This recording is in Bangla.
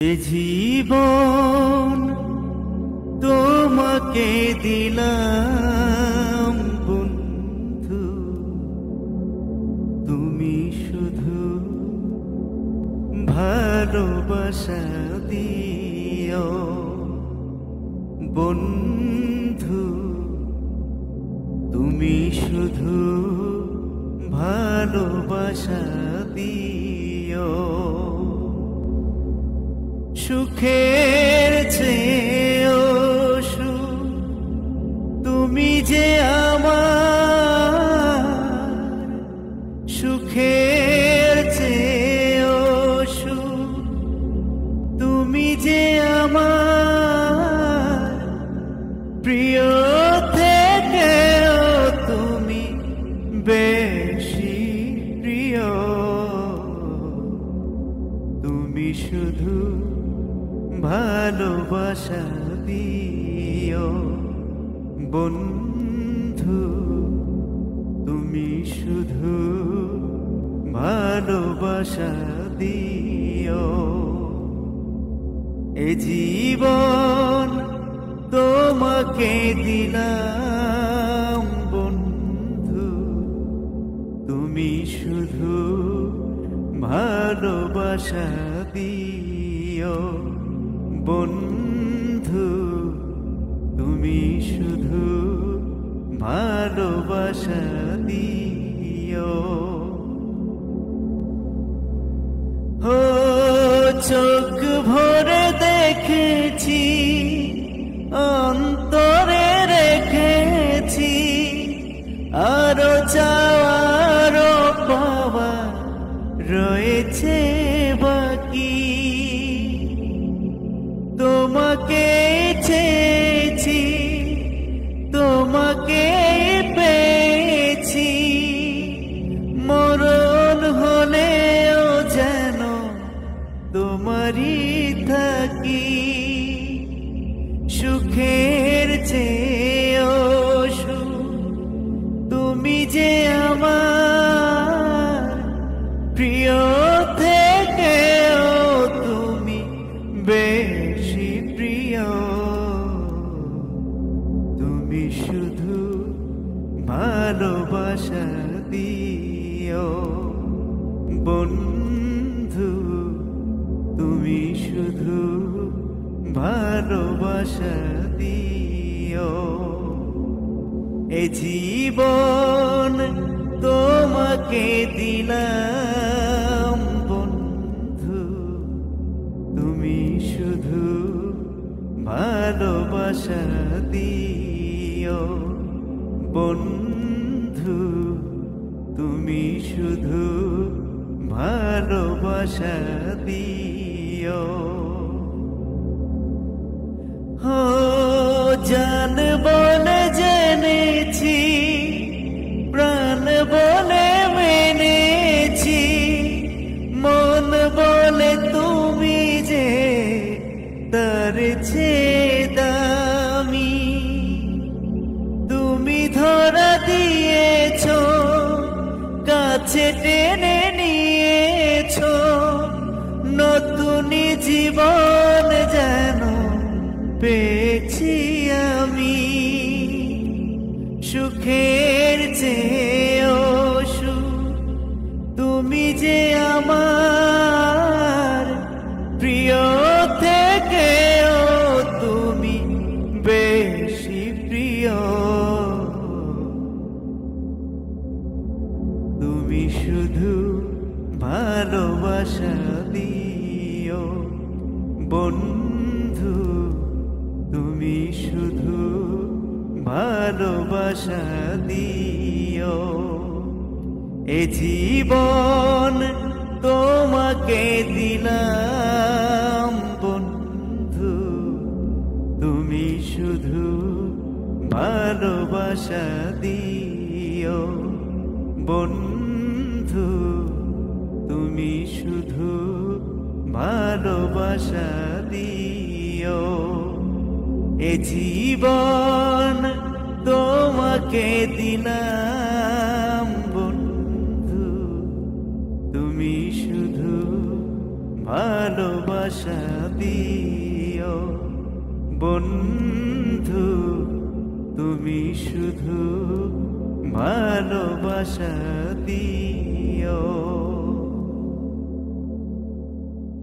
এ জীবন তোমাকে দিলাম বন্ধু, তুমি শুধু ভালোবাসা দিও বন্ধু, তুমি শুধু ভালোবাসা দিও। সুখের চেয়েও সুখ তুমি যে আমার, সুখের চেয়েও সুখ তুমি যে আমার, প্রিয় থেকেও তুমি বেশি প্রিয়। তুমি শুধু ভালোবাসা দিও বন্ধু, তুমি শুধু ভালোবাসা দিও। এ জীবন তোমাকে দিলাম বন্ধু, তুমি শুধু ভালোবাসা দিও বন্ধু, তুমি শুধু ভালোবাসা দিও। ও চোখ ভরে দেখেছি, অন্তরে রেখেছি, আরো চাওয়ার পাওয়া রয়েছে বাকি। তোমাকে চেয়েছি, তোমাকে পেয়েছি, মরণ হলেও যেন তোমারই থাকি। সুখের চেয়েও সুখ তুমি যে আমার, প্রিয় থেকেও তুমি বেশি প্রিয়। তুমি শুধু ভালোবাসা দিও বন্ধু, তুমি শুধু ভালোবাসা দিও। এ জীবন তোমাকে দিলাম বন্ধু, তুমি শুধু ভালোবাসা দিও বন্ধু, তুমি শুধু ভালোবাসা দিও। ও জান বলে জেনেছি, প্রাণ বলে মেনেছি, মন বলে তুমি যে তার চেয়ে দামি। তুমি ধরা দিয়েছ, কাছে টেনে নিয়েছ, নতুন জীবন যেন পেয়েছি আমি। সুখের চেয়েও সুখ তুমি যে আমার, প্রিয় থেকেও তুমি বেশি প্রিয়। তুমি শুধু ভালোবাসা দিও বন্ধু, তুমি শুধু ভালোবাসা দিও। এ জীবন তোমাকে দিলাম বন্ধু, তুমি শুধু ভালোবাসা দিও বন্ধু, তুমি শুধু ভালোবাসা দিও। এ জীবন তোমাকে দিলাম বন্ধু, তুমি শুধু ভালোবাসা ভালোবাসা দিও বন্ধু, তুমি শুধু ভালোবাসা দিও।